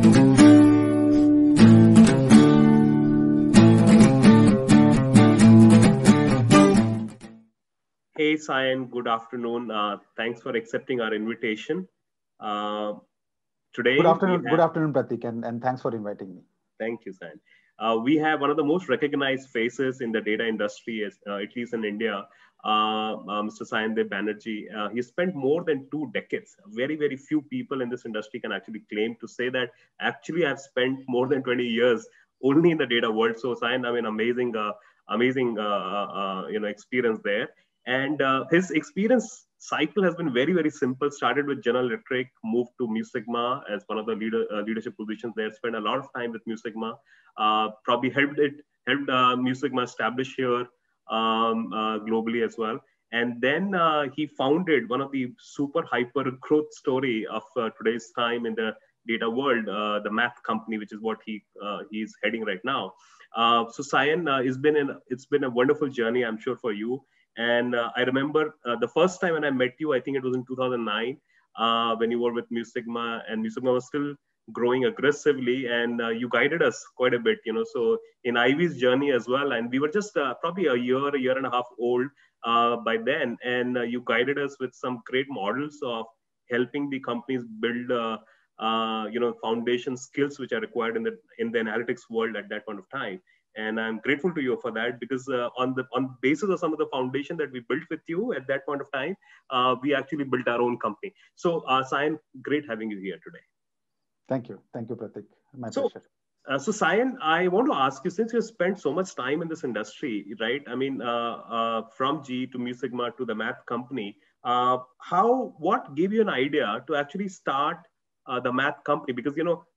Hey, Sayan, good afternoon. Thanks for accepting our invitation. Uh, Today we Good have, afternoon, Pratik, and thanks for inviting me. thank you, Sayan. We have one of the most recognized faces in the data industry, at least in India, Mr. Sayan Dev Banerjee. He spent more than 2 decades. Very, very few people in this industry can actually claim to say that actually I've spent more than 20 years only in the data world. So, Sayan, I mean, amazing, experience there. And his experience cycle has been very, very simple. Started with General Electric, moved to Mu Sigma as one of the leadership positions there. Spent a lot of time with Mu Sigma. Probably helped Mu Sigma establish here globally as well. And then he founded one of the super hyper growth story of today's time in the data world, the Math Company, which is what he's heading right now. So Sayan, it's been a wonderful journey, I'm sure, for you. And I remember the first time when I met you, I think it was in 2009, when you were with Mu Sigma, and Mu Sigma was still growing aggressively, and you guided us quite a bit, So in Ivy's journey as well, and we were just probably a year and a half old by then, and you guided us with some great models of helping the companies build. Foundation skills which are required in the analytics world at that point of time, and I'm grateful to you for that, because on the basis of some of the foundation that we built with you at that point of time, we actually built our own company. So Sayan, great having you here today. Thank you, Pratik. My So, pleasure. Sayan, I want to ask you, since you spent so much time in this industry, right? I mean, from G to Mu Sigma to the Math Company, what gave you an idea to actually start the Math Company? Because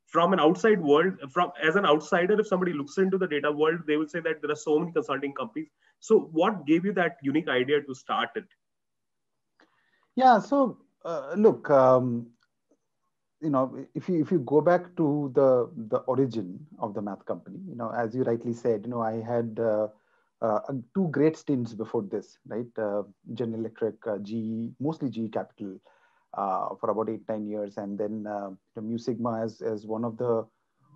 from an outside world, from as an outsider, if somebody looks into the data world, they will say that there are so many consulting companies. So, what gave you that unique idea to start it? Yeah. So look, if you go back to the origin of the Math Company, as you rightly said, I had two great stints before this, right? General Electric, GE, mostly GE Capital, for about 8-9 years, and then Mu Sigma as one of the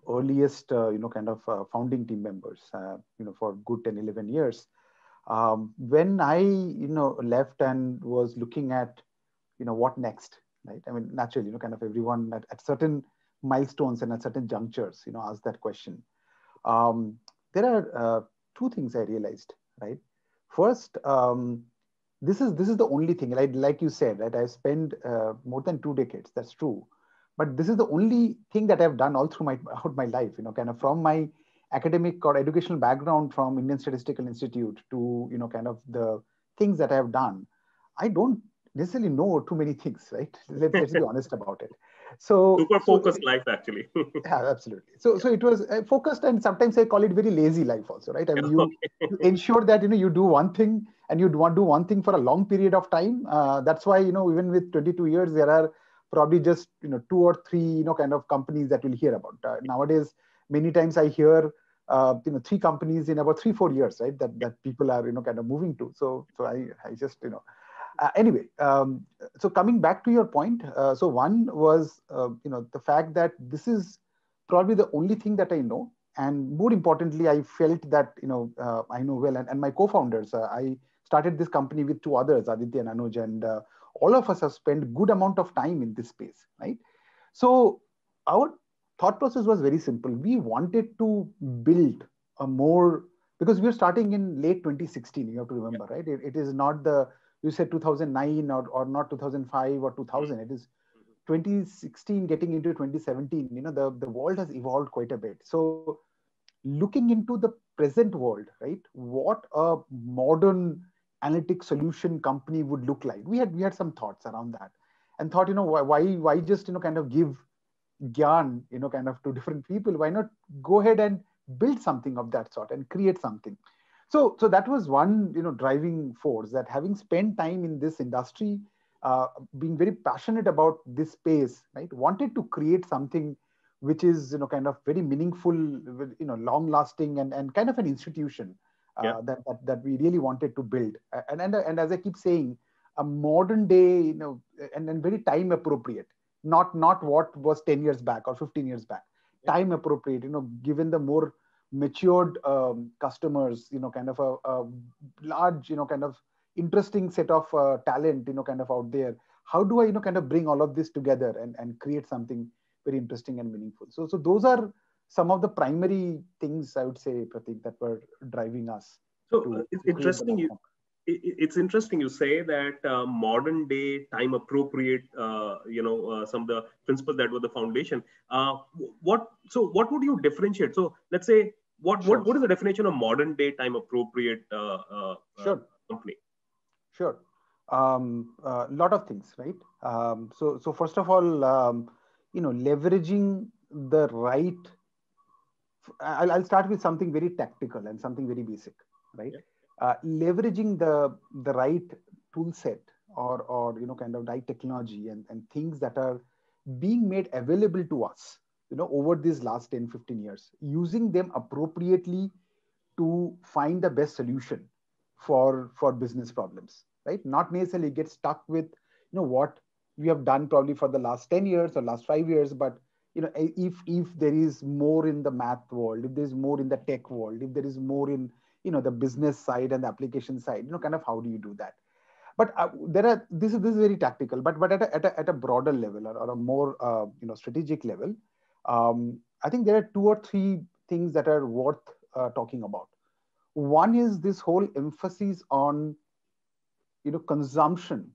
earliest, kind of founding team members, for good 10-11 years. When I, left and was looking at, what next, right? I mean, naturally, kind of everyone at certain milestones and at certain junctures, ask that question. There are two things I realized, right? First, this is the only thing, like you said, right? I spent more than 2 decades. That's true, but this is the only thing that I've done all through my life. Kind of from my academic or educational background from Indian Statistical Institute to kind of the things that I have done. I don't necessarily know too many things, right? Let's be honest about it. So Super so focused life, actually. yeah, absolutely. So it was focused, and sometimes I call it very lazy life also, right? I mean, you ensure that you do one thing and you want do one thing for a long period of time. That's why even with 22 years, there are probably just two or three kind of companies that we'll hear about nowadays. Many times I hear three companies in about 3-4 years, right? That people are kind of moving to. So I just anyway, so coming back to your point, so one was the fact that this is probably the only thing that I know, and more importantly, I felt that I know well, and my co-founders. I started this company with two others, Aditya and Anuj, and all of us have spent good amount of time in this space, right? So our thought process was very simple. We wanted to build a more, because we were starting in late 2016. You have to remember, right? It is not the, you said 2009 or not 2005 or 2000. It is 2016 getting into 2017. The world has evolved quite a bit. So looking into the present world, right, what a modern analytic solution company would look like, we had some thoughts around that, and thought, why just kind of give gyan, kind of to different people. Why not go ahead and build something of that sort and create something? So that was one driving force, that having spent time in this industry, being very passionate about this space, right, wanted to create something which is kind of very meaningful, long lasting, and kind of an institution Yeah. that we really wanted to build, and as I keep saying, a modern day, and very time appropriate, not what was 10 years back or 15 years back. time appropriate, given the more matured customers, kind of a large, kind of interesting set of talent, kind of out there. How do I, kind of bring all of this together and create something very interesting and meaningful? So those are some of the primary things, I would say, Pratik, that were driving us. So it's interesting. It's interesting you say that modern day time appropriate, some of the principles that were the foundation. What would you differentiate? So let's say what is the definition of modern day time appropriate company? Sure. Lot of things, right? So first of all, leveraging the right. I'll start with something very tactical and something very basic, right? Yeah. Leveraging the right tool set or kind of right technology and things that are being made available to us, over these last 10, 15 years, using them appropriately to find the best solution for business problems, right? Not necessarily get stuck with, what we have done probably for the last 10 years or last 5 years, but if there is more in the math world, if there's more in the tech world, if there is more in the business side and the application side, kind of how do you do that? But this is very tactical, but at a broader level or a more strategic level, I think there are 2 or 3 things that are worth talking about. One is this whole emphasis on consumption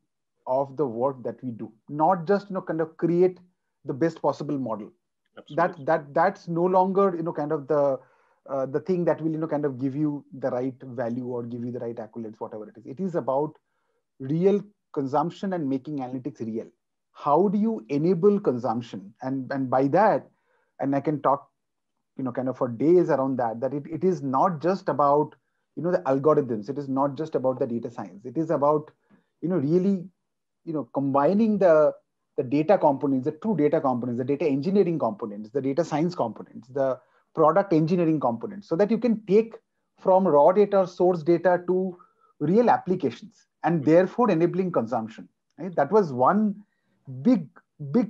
of the work that we do, not just kind of create the best possible model. Absolutely. That's no longer kind of the thing that will kind of give you the right value or give you the right accolades, whatever it is. It is about real consumption and making analytics real. How do you enable consumption? And by that, and I can talk kind of for days around that it is not just about the algorithms. It is not just about the data science. It is about really combining the data components, the true data components, the data engineering components, the data science components, the product engineering components, so that you can take from raw data, source data to real applications and therefore enabling consumption. Right? That was one big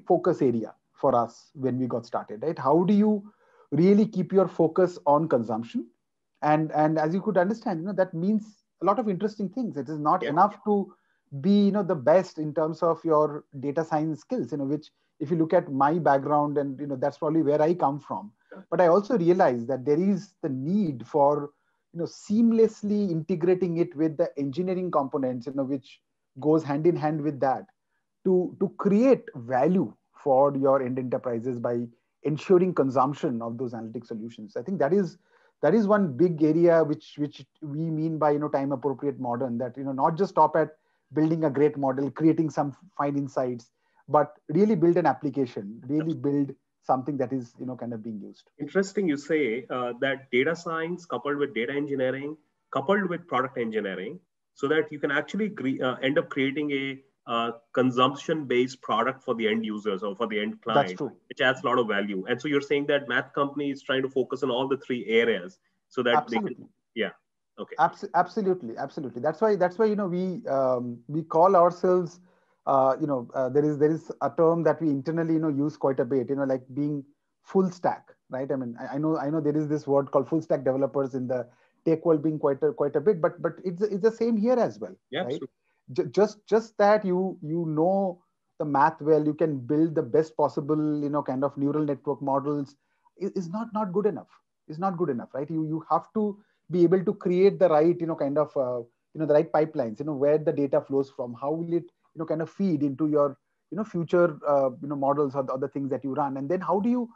focus area for us when we got started. Right? How do you really keep your focus on consumption? And as you could understand, that means a lot of interesting things. It is not enough to be the best in terms of your data science skills, which if you look at my background and that's probably where I come from. But I also realize that there is the need for seamlessly integrating it with the engineering components, which goes hand in hand with that, to create value for your end enterprises by ensuring consumption of those analytic solutions. I think that is one big area which we mean by time appropriate modern, that not just stop at building a great model, creating some fine insights, but really build an application, really build something that is kind of being used. Interesting you say that data science coupled with data engineering, coupled with product engineering, so that you can actually end up creating a consumption-based product for the end users or for the end client, which adds a lot of value. And so you're saying that math company is trying to focus on all the 3 areas so that absolutely. They can, yeah. Okay. Absolutely. That's why we call ourselves there is a term that we internally use quite a bit, like being full stack, right? I mean, I know there is this word called full stack developers in the tech world being quite a bit, but it's the same here as well, yeah, right? Just that you know the math well, you can build the best possible kind of neural network models is not good enough. It's not good enough, right? You have to be able to create the right kind of the right pipelines, where the data flows from, how will it kind of feed into your future models or the other things that you run, and then how do you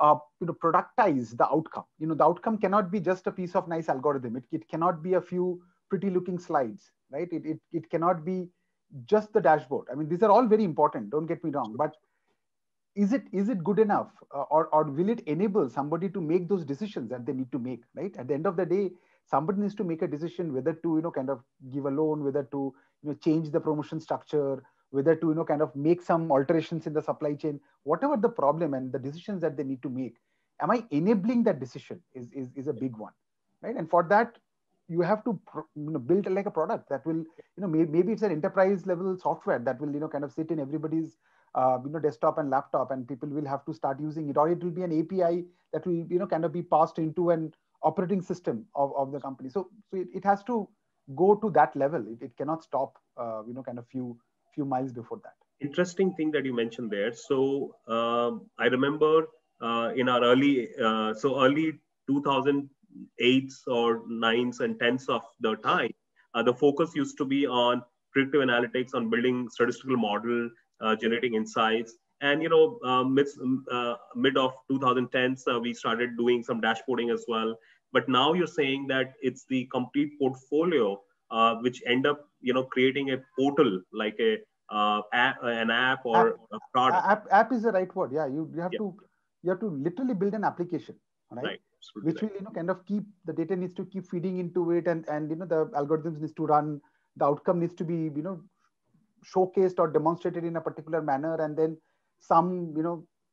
productize the outcome. The outcome cannot be just a piece of nice algorithm. It cannot be a few pretty looking slides, right? It cannot be just the dashboard. I mean, these are all very important, don't get me wrong, but is it good enough, or will it enable somebody to make those decisions that they need to make, right? At the end of the day, somebody needs to make a decision whether to kind of give a loan, whether to change the promotion structure, whether to kind of make some alterations in the supply chain, whatever the problem and the decisions that they need to make. Am I enabling that decision is a big one, right? And for that, you have to build like a product that will maybe it's an enterprise level software that will kind of sit in everybody's desktop and laptop, and people will have to start using it, or it will be an API that will kind of be passed into an operating system of the company. So it has to go to that level. It cannot stop kind of few miles before that. Interesting thing that you mentioned there. So I remember in our early 2008s or 9s and 10s of the time, the focus used to be on predictive analytics, on building statistical model, generating insights. And mid of 2010s, we started doing some dashboarding as well. But now you're saying that it's the complete portfolio which end up creating a portal like an app or a product. App is the right word. Yeah, you have to literally build an application, right? Which will kind of keep the data needs to keep feeding into it, and the algorithms needs to run. The outcome needs to be showcased or demonstrated in a particular manner, and then some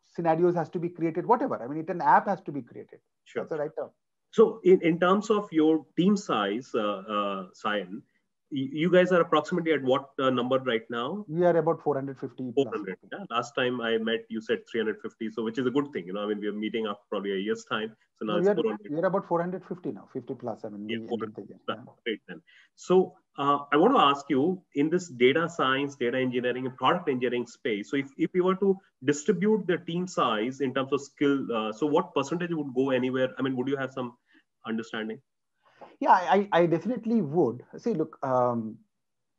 scenarios has to be created. Whatever. I mean, an app has to be created. Sure. That's the right term. So in terms of your team size, Sayan, you guys are approximately at what number right now? We are about 450. 400. Yeah? Last time I met, you said 350. So which is a good thing. I mean, we are meeting up probably a year's time. So now it's 400. We are about 450 now, 50 plus. I mean, Great then. So I want to ask you, in this data science, data engineering, and product engineering space, so if you were to distribute the team size in terms of skill, so what percentage would go anywhere? I mean, would you have some understanding? Yeah, I definitely would. See, look,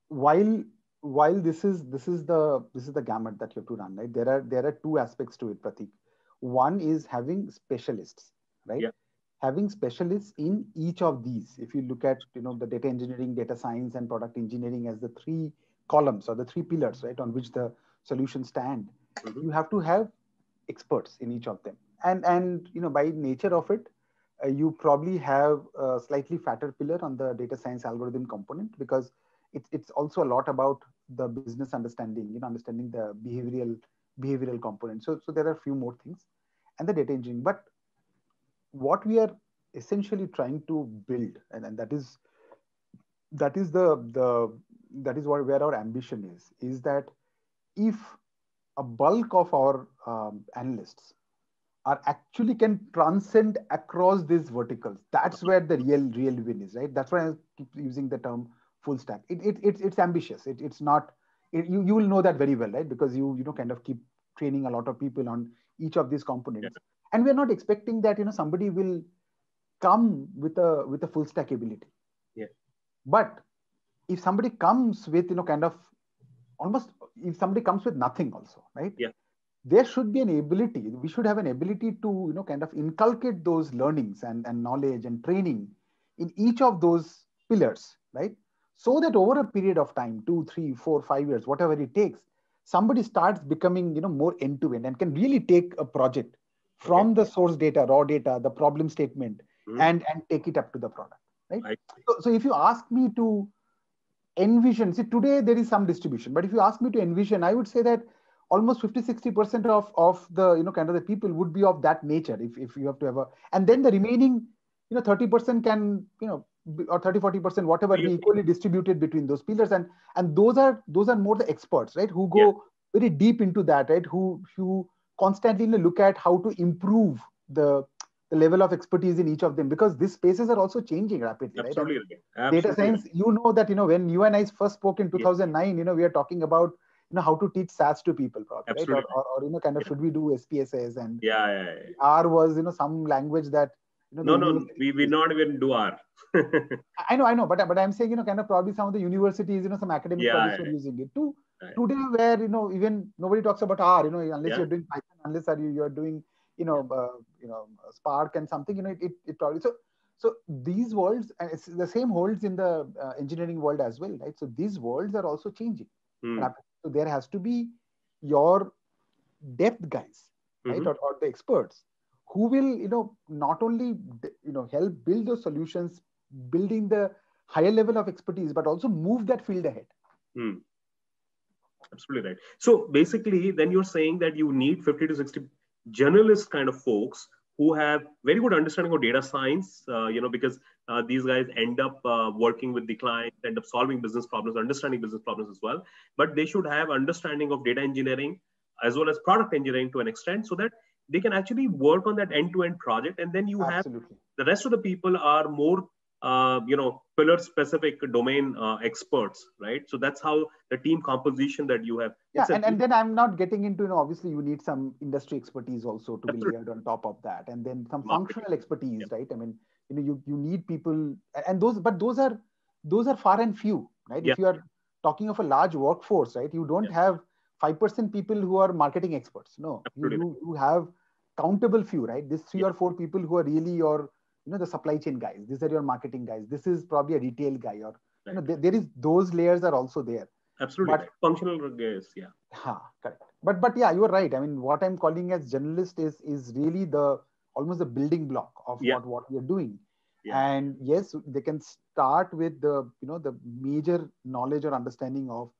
while this is the gamut that you have to run, right? There are two aspects to it, Pratik. One is having specialists, right? Yeah. Having specialists in each of these. If you look at the data engineering, data science, and product engineering as the three columns or the three pillars, right, on which the solutions stand, you have to have experts in each of them. And by nature of it, you probably have a slightly fatter pillar on the data science algorithm component, because it's also a lot about the business understanding, understanding the behavioral component. So there are a few more things, and the data engineering. But what we are essentially trying to build, and that is where our ambition is that if a bulk of our analysts are actually can transcend across these verticals, that's where the real win is, right? That's why I keep using the term full stack. It's ambitious. It's not. You will know that very well, right? Because you kind of keep training a lot of people on each of these components, and we're not expecting that somebody will come with a full stack ability. Yeah. But if somebody comes with kind of almost, if somebody comes with nothing also, right? Yeah. There should be an ability. We should have an ability to kind of inculcate those learnings and knowledge and training in each of those pillars, right? So that over a period of time, 2, 3, 4, 5 years, whatever it takes, somebody starts becoming more end-to-end and can really take a project from the source data, raw data, the problem statement, and take it up to the product, right? So if you ask me to envision, see, today there is some distribution, but if you ask me to envision, I would say that almost 50-60% of the kind of the people would be of that nature. If you have to have and then the remaining 30% can or 30-40%, whatever, be equally distributed between those pillars, and those are more the experts, right, who go very deep into that, right, who constantly look at how to improve the level of expertise in each of them, because these spaces are also changing rapidly. Absolutely. Right? Data science, that when you and I first spoke in 2009, we are talking about how to teach SAS to people, probably, right? Or kind of should we do SPSS, and R was some language that no, we not even do R. I know, but I'm saying kind of probably some of the universities, some academic colleges are using it too. Today, where even nobody talks about R, unless you're doing Python, unless you're doing Spark and something, it probably so these worlds, and it's the same holds in the engineering world as well, right? So these worlds are also changing. So there has to be your depth guys, right, or the experts who will not only help build those solutions, building the higher level of expertise, but also move that field ahead. Absolutely right. So basically, then you're saying that you need 50 to 60 generalist kind of folks who have very good understanding of data science, because these guys end up working with the client, end up solving business problems, understanding business problems as well. But they should have understanding of data engineering, as well as product engineering to an extent, so that they can actually work on that end-to-end project. And then you have the rest of the people are more pillar specific domain experts, right? So that's how the team composition that you have. Yeah, and then I'm not getting into, obviously you need some industry expertise also to be layered on top of that, and then some functional expertise, right? I mean, you need people, and those are far and few, right? If you are talking of a large workforce, right, you don't have 5% people who are marketing experts. No, you have countable few, right? These 3 or 4 people who are really your, the supply chain guys. These are your marketing guys. This is probably a retail guy, or there is, those layers are also there. Absolutely. But, functional guys, correct. But yeah, you are right. I mean, what I'm calling as generalist is really almost the building block of what we are doing. And yes, they can start with the major knowledge or understanding of,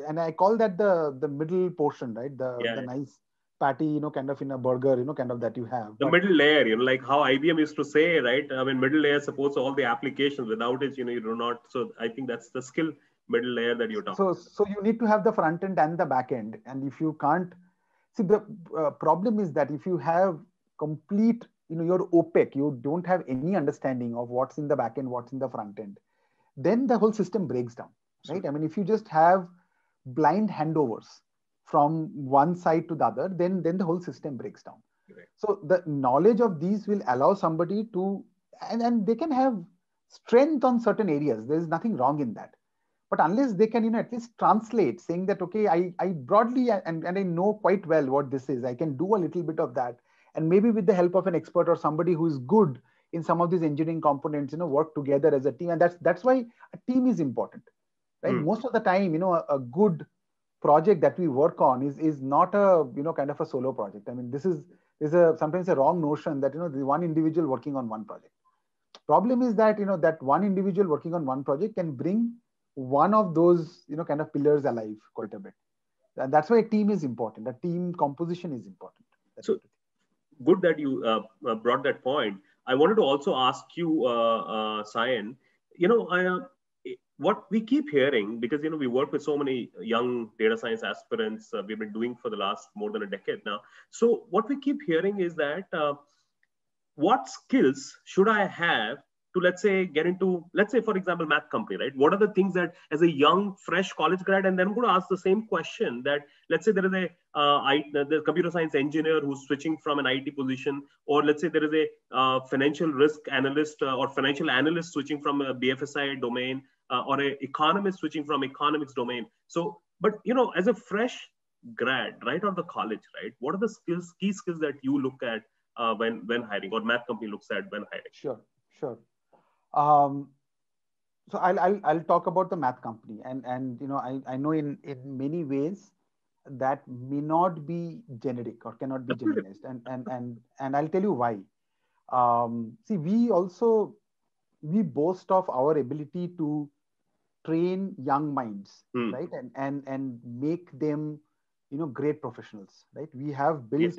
and I call that the middle portion, right? The nice patty, kind of in a burger, kind of that you have. The middle layer, like how IBM used to say, right? I mean, middle layer supports all the applications. Without it, you do not. So I think that's the skill middle layer that you're talking about. So you need to have the front end and the back end. And if you can't, see, the problem is that if you have complete, you're opaque, you don't have any understanding of what's in the back end, what's in the front end, then the whole system breaks down, right? I mean, if you just have blind handovers from one side to the other, then the whole system breaks down. Right. So the knowledge of these will allow somebody to, and they can have strength on certain areas. There is nothing wrong in that. But unless they can, at least translate, saying that, okay, I broadly, and I know quite well what this is, I can do a little bit of that. And maybe with the help of an expert or somebody who is good in some of these engineering components, work together as a team. And that's why a team is important, right? Most of the time, a good project that we work on is not a, kind of a solo project. I mean, this is sometimes a wrong notion that, the one individual working on one project. Problem is that, that one individual working on one project can bring one of those, kind of pillars alive quite a bit. And that's why a team is important. A team composition is important. So good that you brought that point. I wanted to also ask you, Sayan, what we keep hearing, because, we work with so many young data science aspirants, we've been doing for the last more than a decade now. So what we keep hearing is that what skills should I have to, let's say, get into, let's say, for example, math company, right? What are the things that as a young, fresh college grad, and then I'm going to ask the same question that, let's say there is the computer science engineer who's switching from an IT position, or let's say there is a financial risk analyst or financial analyst switching from a BFSI domain, or an economist switching from economics domain. So, but, as a fresh grad, right out of the college, right? What are the key skills that you look at when hiring, or math company looks at when hiring? Sure. So I'll talk about the math company, and I know in many ways that may not be generic or cannot be generalized, and I'll tell you why. See, we boast of our ability to train young minds, right, and make them great professionals, right? We have built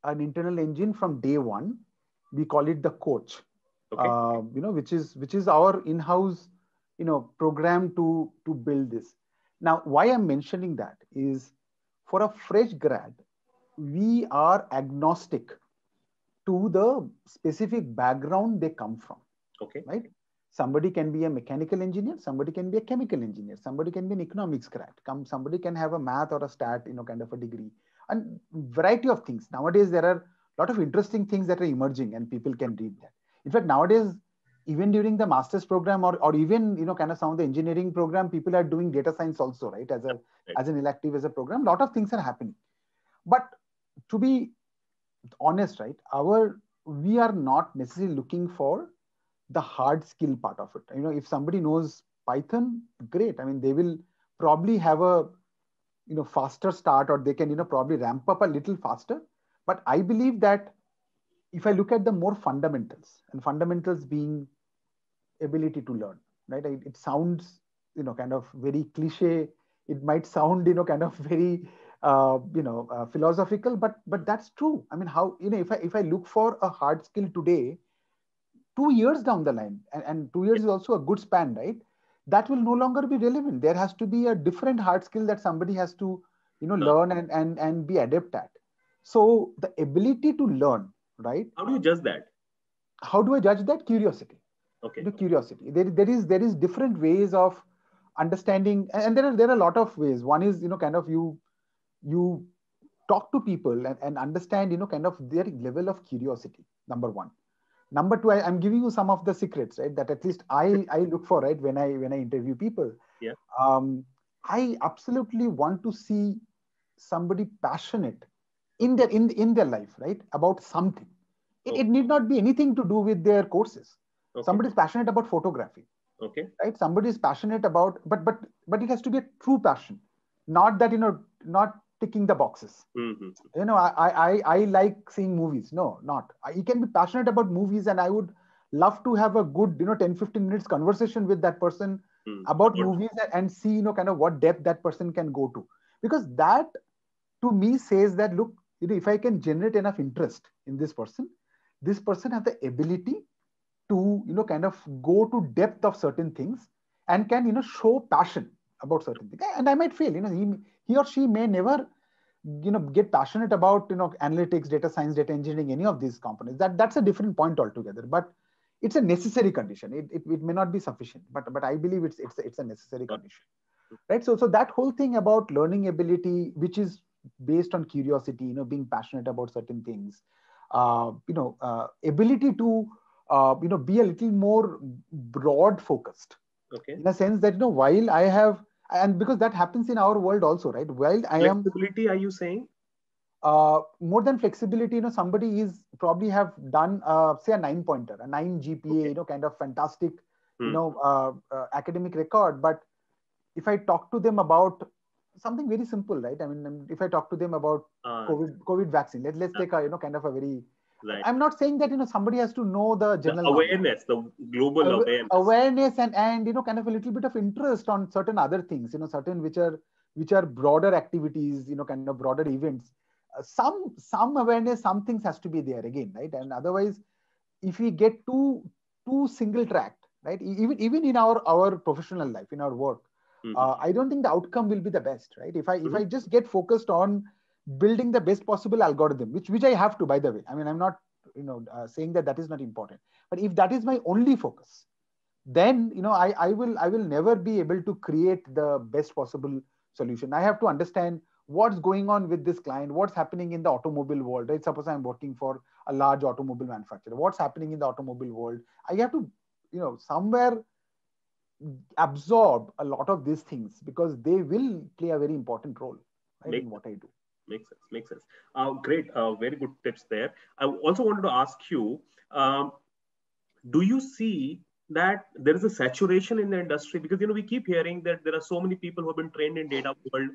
an internal engine from day one. We call it the coach. Okay. Which is our in-house, program to build this. Now, why I'm mentioning that is, for a fresh grad, we are agnostic to the specific background they come from. Okay. Right? Somebody can be a mechanical engineer, somebody can be a chemical engineer, somebody can be an economics grad, somebody can have a math or a stat, kind of a degree, and variety of things. Nowadays, there are a lot of interesting things that are emerging, and people can read that. In fact, nowadays, even during the master's program or even, kind of some of the engineering program, people are doing data science also, right? As an elective, as a program, a lot of things are happening. But to be honest, right, we are not necessarily looking for the hard skill part of it. If somebody knows Python, great. I mean, they will probably have a, faster start, or they can, probably ramp up a little faster. But I believe that if I look at the more fundamentals, and fundamentals being ability to learn, right? It sounds, kind of very cliche. It might sound, kind of very, philosophical, but that's true. I mean, how, if I look for a hard skill today, 2 years down the line, and 2 years is also a good span, right? That will no longer be relevant. There has to be a different hard skill that somebody has to, learn and be adept at. So the ability to learn, right? How do you judge that? How do I judge that? Curiosity. Okay. Curiosity. There is different ways of understanding, and there are a lot of ways. One is, kind of you talk to people and understand, kind of their level of curiosity. Number one. Number two, I'm giving you some of the secrets, right? That at least I look for, right, when I interview people. Yeah. I absolutely want to see somebody passionate in their life, right, about something. It need not be anything to do with their courses. Okay. Somebody is passionate about photography. Okay. Right. Somebody is passionate about, but it has to be a true passion, not that, not ticking the boxes. Mm-hmm. I like seeing movies. No, not. He can be passionate about movies, and I would love to have a good, 10-15 minutes conversation with that person about movies and see, kind of what depth that person can go to. Because that, to me, says that, look, if I can generate enough interest in this person has the ability to, kind of go to depth of certain things and can, show passion about certain things. And I might fail. He or she may never, get passionate about, analytics, data science, data engineering, any of these components. That's a different point altogether. But it's a necessary condition. It may not be sufficient, but I believe it's a necessary condition, right? So that whole thing about learning ability, which is based on curiosity, being passionate about certain things, ability to be a little more broad focused. Okay. In a sense that, while I have, and because that happens in our world also, right? While I am flexibility, are you saying? More than flexibility, somebody is probably have done, say, a 9-pointer, a 9 GPA, Okay. kind of fantastic, academic record. But if I talk to them about something very simple, right? I mean, if I talk to them about COVID vaccine, let's take a, kind of a very, right. I'm not saying that, somebody has to know the general awareness, the global awareness and kind of a little bit of interest on certain other things, certain which are broader activities, kind of broader events. Some awareness, some things has to be there again, right? And otherwise, if we get too single tracked, right? Even in our professional life, in our work, I don't think the outcome will be the best, right? If I just get focused on building the best possible algorithm, which I have to, by the way. I mean, I'm not saying that is not important, but if that is my only focus, then I will never be able to create the best possible solution. I have to understand what's going on with this client, what's happening in the automobile world, right? Suppose I'm working for a large automobile manufacturer, what's happening in the automobile world. I have to somewhere absorb a lot of these things, because they will play a very important role, right, in what I do. Makes sense. Great. Very good tips there. I also wanted to ask you, do you see that there is a saturation in the industry? Because we keep hearing that there are so many people who have been trained in data world.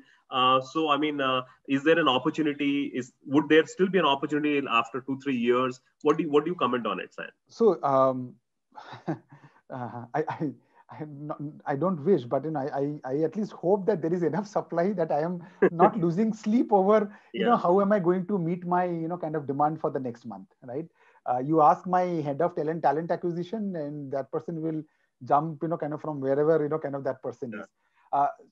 So I mean, is there an opportunity? Would there still be an opportunity after 2-3 years? What do you comment on it, Sayan? So I don't wish, but I at least hope that there is enough supply that I am not losing sleep over how am I going to meet my kind of demand for the next month, right? You ask my head of talent acquisition, and that person will jump kind of from wherever kind of that person is.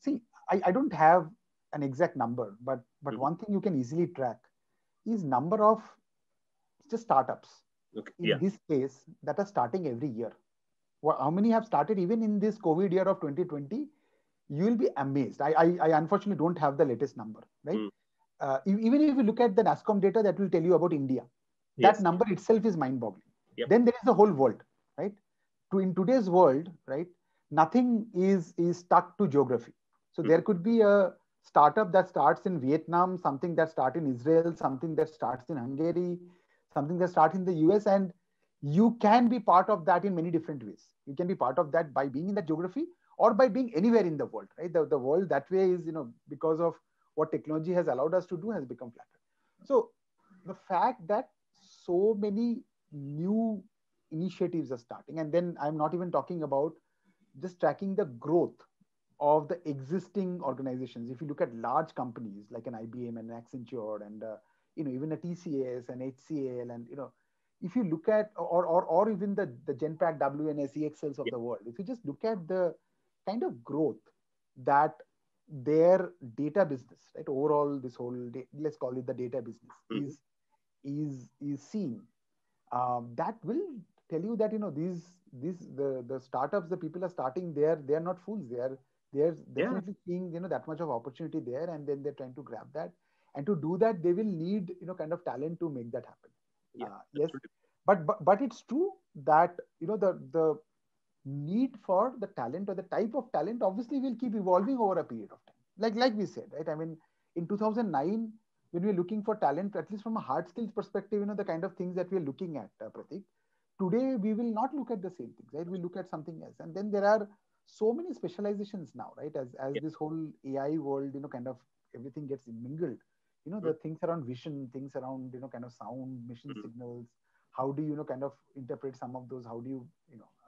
See, I don't have an exact number, but one thing you can easily track is number of just startups in this space that are starting every year. How many have started even in this COVID year of 2020? You will be amazed. I unfortunately don't have the latest number, right? Even if you look at the NASSCOM data, that will tell you about India. That number itself is mind-boggling. Yep. Then there is the whole world, right? In today's world, right, nothing is stuck to geography. So there could be a startup that starts in Vietnam, something that starts in Israel, something that starts in Hungary, something that starts in the US, and you can be part of that in many different ways. You can be part of that by being in that geography or by being anywhere in the world, right? The world that way is, because of what technology has allowed us to do, has become flatter. So the fact that so many new initiatives are starting, and then I'm not even talking about just tracking the growth of the existing organizations. If you look at large companies like an IBM and an Accenture and even a TCS and HCL, and if you look at or even the Genpact, WNS, EXLs of the world, if you just look at the kind of growth that their data business, right? Overall, this whole let's call it the data business is seeing, that will tell you that these the startups, the people are starting there, they are not fools. They are definitely seeing that much of opportunity there, and then they're trying to grab that. And to do that, they will need kind of talent to make that happen. Yes, but it's true that the need for the talent or the type of talent obviously will keep evolving over a period of time. Like we said, right? I mean, in 2009, when we're looking for talent, at least from a hard skills perspective, the kind of things that we're looking at, Pratik, today we will not look at the same things, right? We look at something else. And then there are so many specializations now, right? As this whole AI world, kind of everything gets mingled. The things around vision, things around, kind of sound, mission signals. How do you, kind of interpret some of those? How do you,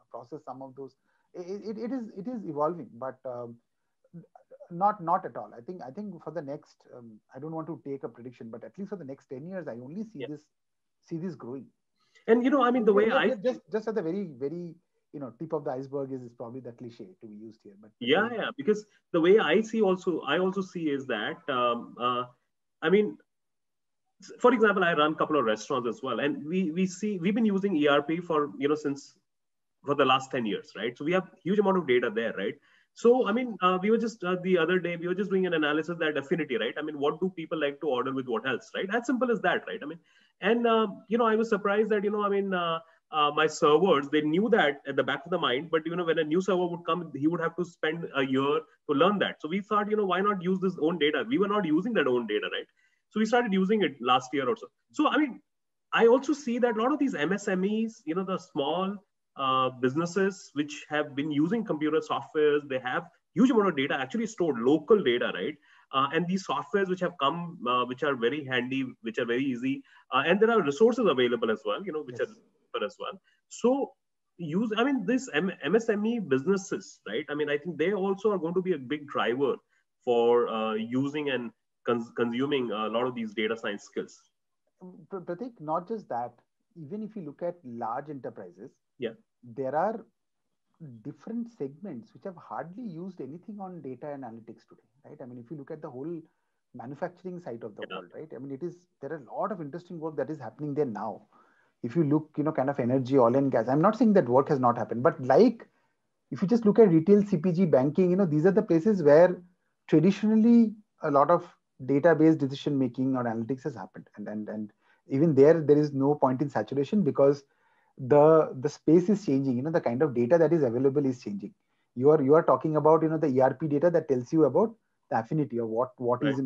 process some of those? It is evolving, but not at all. I think for the next, I don't want to take a prediction, but at least for the next 10 years, I only see this growing. And I mean, the way I just at the very, very tip of the iceberg is probably the cliche to be used here. But yeah, because the way I also see is that I mean, for example, I run a couple of restaurants as well, and we've been using ERP for since for the last 10 years, right? So we have huge amount of data there, right? So I mean, we were just the other day we were just doing an analysis that affinity, right? I mean, what do people like to order with what else, right? As simple as that, right? I mean, and I was surprised that I mean. My servers, they knew that at the back of the mind, but when a new server would come, he would have to spend a year to learn that. So we thought, why not use this own data? We were not using that own data, right? So we started using it last year or so. So I mean, I also see that a lot of these MSMEs, the small businesses which have been using computer softwares, they have huge amount of data actually stored, local data, right? And these softwares which have come, which are very handy, which are very easy, and there are resources available as well, which are as well. So I mean, this MSME businesses, right? I mean, I think they also are going to be a big driver for using and consuming a lot of these data science skills. Pratik, not just that, even if you look at large enterprises, there are different segments which have hardly used anything on data analytics today, right? I mean, if you look at the whole manufacturing side of the world, right? I mean, there are a lot of interesting work that is happening there now. If you look, kind of energy, oil and gas, I'm not saying that work has not happened, but if you just look at retail, CPG, banking, these are the places where traditionally a lot of database decision making or analytics has happened. And even there is no point in saturation because the space is changing. The kind of data that is available is changing. You are talking about the ERP data that tells you about the affinity of what right. is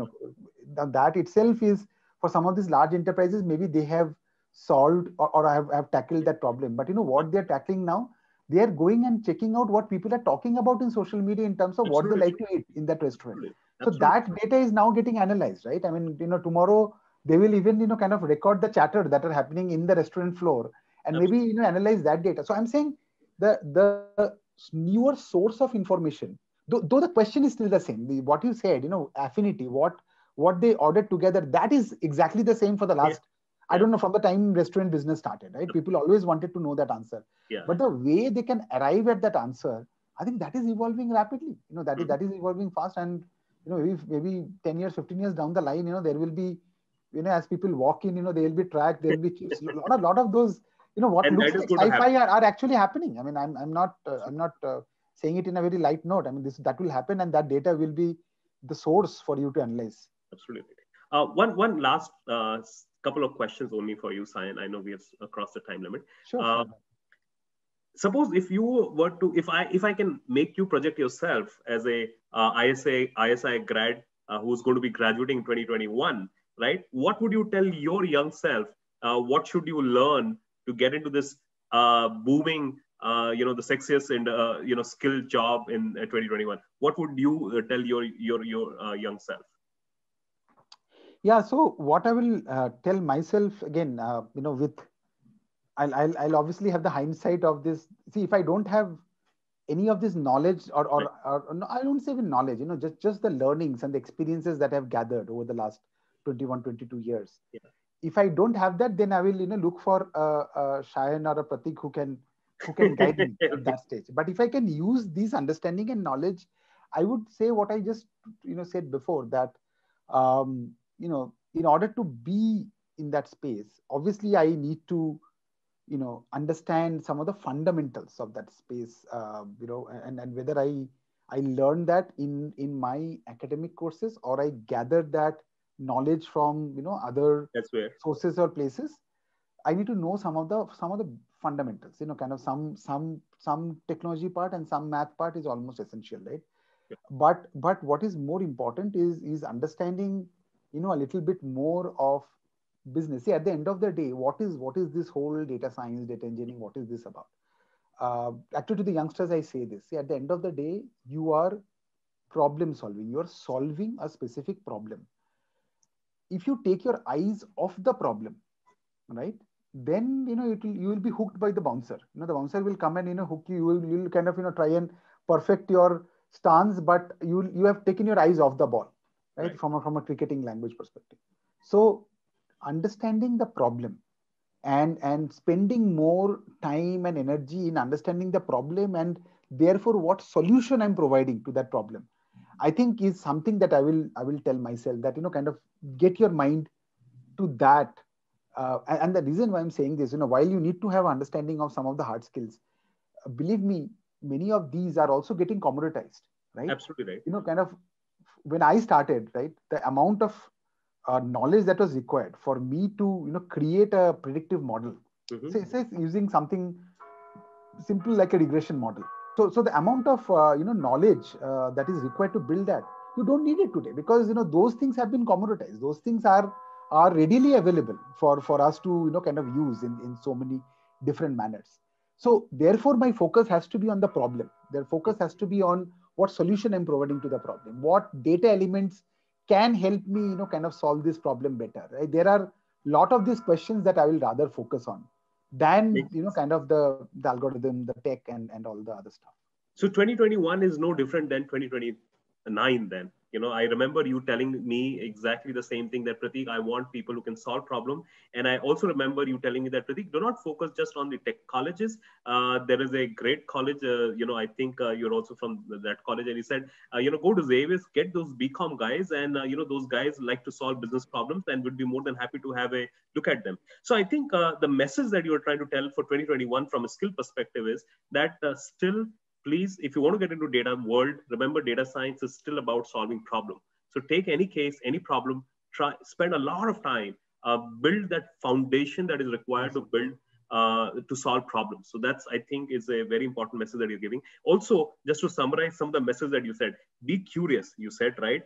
that itself is for some of these large enterprises, maybe they have solved or have tackled that problem. But what they're tackling now, they are going and checking out what people are talking about in social media in terms of what they like to eat in that restaurant. So that data is now getting analyzed, right? I mean, tomorrow they will even kind of record the chatter that are happening in the restaurant floor and maybe analyze that data. So I'm saying the newer source of information, though the question is still the same, what you said, affinity, what they ordered together, that is exactly the same for the last I don't know, from the time restaurant business started, right? People always wanted to know that answer. But the way they can arrive at that answer, I think that is evolving rapidly. That is evolving fast. And maybe 10 years, 15 years down the line, there will be, as people walk in, there will be track, there will be chips. A lot of those, what and looks like sci-fi are actually happening. I mean, I'm not saying it in a very light note. I mean, that will happen, and that data will be the source for you to analyze. Absolutely. One last couple of questions only for you, Sayan. I know we have crossed the time limit. Sure. Suppose if you were to, if I can make you project yourself as a ISI grad who's going to be graduating in 2021, right? What would you tell your young self? What should you learn to get into this booming, the sexiest and skilled job in 2021? What would you tell your young self? Yeah, so what I will tell myself again, with I'll obviously have the hindsight of this. See, if I don't have any of this knowledge or no, I don't say even knowledge, just the learnings and the experiences that I've gathered over the last 21, 22 years. Yeah. If I don't have that, then I will, look for a Sayan or a Pratik who can guide me at that stage. But if I can use this understanding and knowledge, I would say what I just said before, that in order to be in that space, obviously I need to understand some of the fundamentals of that space, and whether I learned that in my academic courses, or I gathered that knowledge from other That's where. sources or places. I need to know some of the fundamentals, kind of some technology part and some math part is almost essential, right? Yeah. But what is more important is understanding a little bit more of business. See, at the end of the day, what is this whole data science, data engineering, what is this about? Actually, to the youngsters I say this: see, at the end of the day, you are problem solving, you are solving a specific problem. If you take your eyes off the problem, right, then you will be hooked by the bouncer. The bouncer will come and hook you. You will kind of try and perfect your stance, but you have taken your eyes off the ball, right? Right. From a cricketing language perspective. So understanding the problem and spending more time and energy in understanding the problem, and therefore what solution I'm providing to that problem, I think is something that I will tell myself, that kind of get your mind to that. And the reason why I'm saying this, while you need to have understanding of some of the hard skills, believe me, many of these are also getting commoditized, right? Absolutely right. Kind of when I started, right, the amount of knowledge that was required for me to create a predictive model, say using something simple like a regression model. So the amount of knowledge that is required to build that, you don't need it today, because those things have been commoditized. Those things are readily available for us to kind of use in so many different manners. So therefore my focus has to be on the problem. Their focus has to be on what solution I'm providing to the problem, what data elements can help me kind of solve this problem better, right? There are a lot of these questions that I will rather focus on than Makes sense. kind of the algorithm, the tech, and all the other stuff. So 2021 is no different than 2029 then. I remember you telling me exactly the same thing, that Pratik, I want people who can solve problem. And I also remember you telling me that, Pratik, do not focus just on the tech colleges. There is a great college, I think you're also from that college. And he said, go to Xavier's, get those BCom guys. And, those guys like to solve business problems and would be more than happy to have a look at them. So I think the message that you're trying to tell for 2021 from a skill perspective is that still, please, if you want to get into data world, remember data science is still about solving problem. So take any case, any problem, spend a lot of time, build that foundation that is required to build to solve problems. So that's, I think, is a very important message that you're giving. Also, just to summarize some of the messages that you said, be curious, you said, right?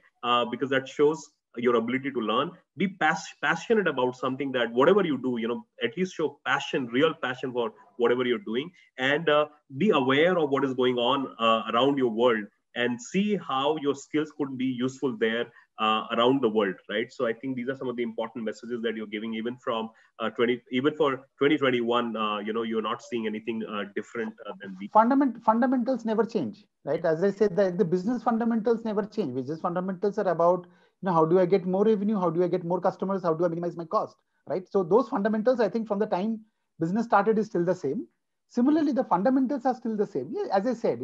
Because that shows your ability to learn. Be passionate about something, that whatever you do, at least show passion, real passion for whatever you're doing. And be aware of what is going on around your world, and see how your skills could be useful there around the world, right? So I think these are some of the important messages that you're giving, even from even for 2021. You're not seeing anything different than the Fundamentals never change, right? As I said, the business fundamentals never change. Business fundamentals are about how do I get more revenue, how do I get more customers, how do I minimize my cost, right? So those fundamentals, I think, from the time business started is still the same. Similarly, the fundamentals are still the same. Yeah, as I said,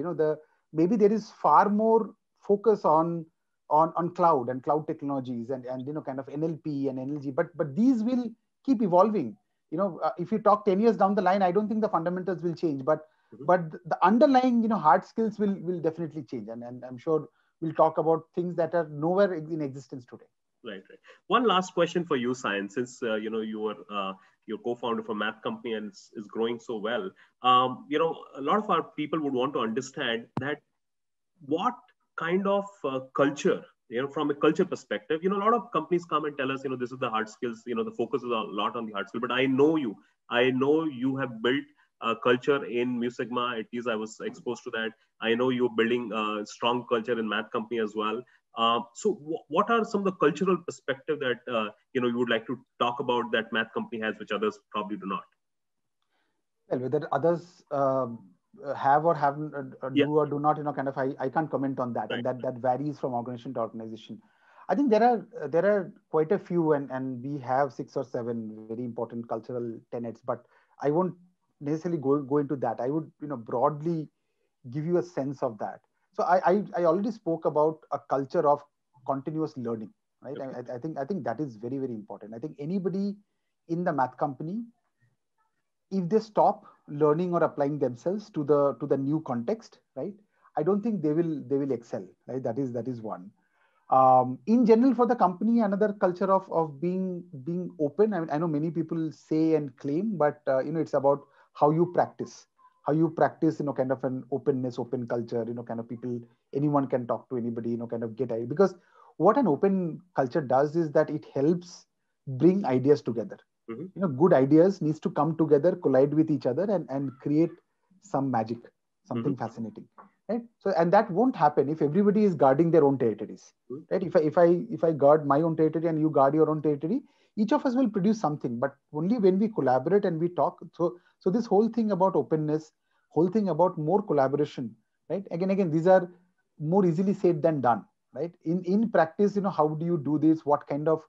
maybe there is far more focus on cloud and cloud technologies and kind of NLP and NLG, but these will keep evolving. If you talk 10 years down the line, I don't think the fundamentals will change, but the underlying hard skills will definitely change, and I'm sure we'll talk about things that are nowhere in existence today. Right. One last question for you, Sayan, since you were your co-founder for Math Company and is growing so well. A lot of our people would want to understand that what kind of culture, from a culture perspective, a lot of companies come and tell us, this is the hard skills, the focus is a lot on the hard skill. But I know you have built a culture in Mu Sigma. At least I was exposed to that. I know you're building a strong culture in Math Company as well. So what are some of the cultural perspective that you would like to talk about that Math Company has, which others probably do not? Well, whether others have or have Yeah. do or do not, kind of, I can't comment on that, Right. and that varies from organization to organization. I think there are quite a few, and we have 6 or 7 very important cultural tenets, but I won't necessarily go into that. I would broadly give you a sense of that. So I already spoke about a culture of continuous learning, right? Okay. I think that is very, very important. I think anybody in the math company, if they stop learning or applying themselves to the new context, right, I don't think they will excel, right? That is one. In general, for the company, another culture of being open. I know many people say and claim, but it's about how you practice, kind of an openness, open culture, kind of people, anyone can talk to anybody, kind of get idea. Because what an open culture does is that it helps bring ideas together. Mm-hmm. Good ideas needs to come together, collide with each other, and create some magic, Mm-hmm. something fascinating, right? So, and that won't happen if everybody is guarding their own territories, right? If I guard my own territory and you guard your own territory, each of us will produce something, but only when we collaborate and we talk. So this whole thing about openness, whole thing about more collaboration, right? Again, these are more easily said than done, right? In practice, how do you do this? What kind of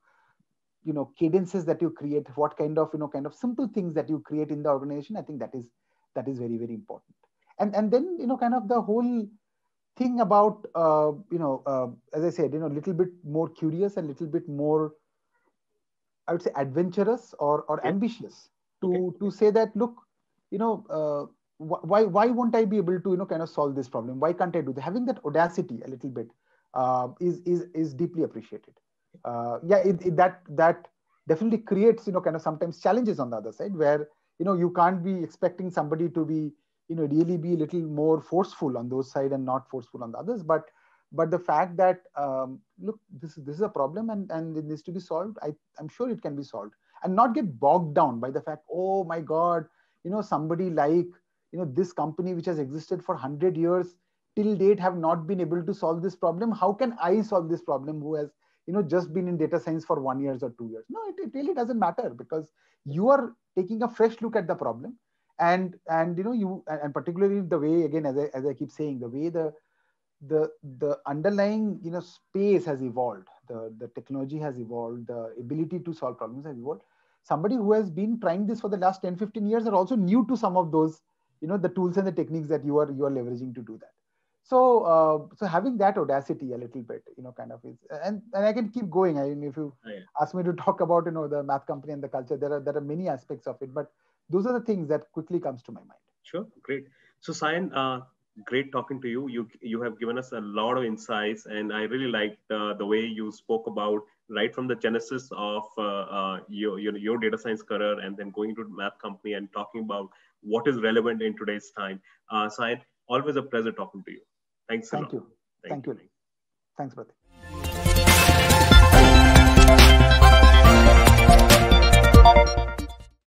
cadences that you create, what kind of simple things that you create in the organization. I think that is very, very important. And then kind of the whole thing about as I said, little bit more curious and little bit more, I would say, adventurous or Yeah. ambitious Okay. to say that, look, why won't I be able to kind of solve this problem? Why can't I do that? Having that audacity a little bit is deeply appreciated. Yeah, that definitely creates kind of sometimes challenges on the other side, where you can't be expecting somebody to be really be a little more forceful on those side and not forceful on the others. But the fact that look, this is a problem, and it needs to be solved. I'm sure it can be solved, and not get bogged down by the fact, oh my god, somebody like this company which has existed for 100 years till date have not been able to solve this problem. How can I solve this problem, who has just been in data science for 1 year or 2 years? No, it really doesn't matter, because you are taking a fresh look at the problem. And you, and particularly the way, again, as I keep saying, the way the underlying space has evolved, the technology has evolved, the ability to solve problems has evolved. Somebody who has been trying this for the last 10-15 years are also new to some of those the tools and the techniques that you are leveraging to do that. So having that audacity a little bit kind of is, and I can keep going. I mean, if you ask me to talk about the math company and the culture, there are many aspects of it, but those are the things that quickly comes to my mind. Sure, great. So Sayan, great talking to you. You have given us a lot of insights, and I really liked the way you spoke about right from the genesis of your data science career, and then going to math company and talking about what is relevant in today's time. Sayan, always a pleasure talking to you. Thanks a Thank lot. you. Thank you. Thanks, Pratik.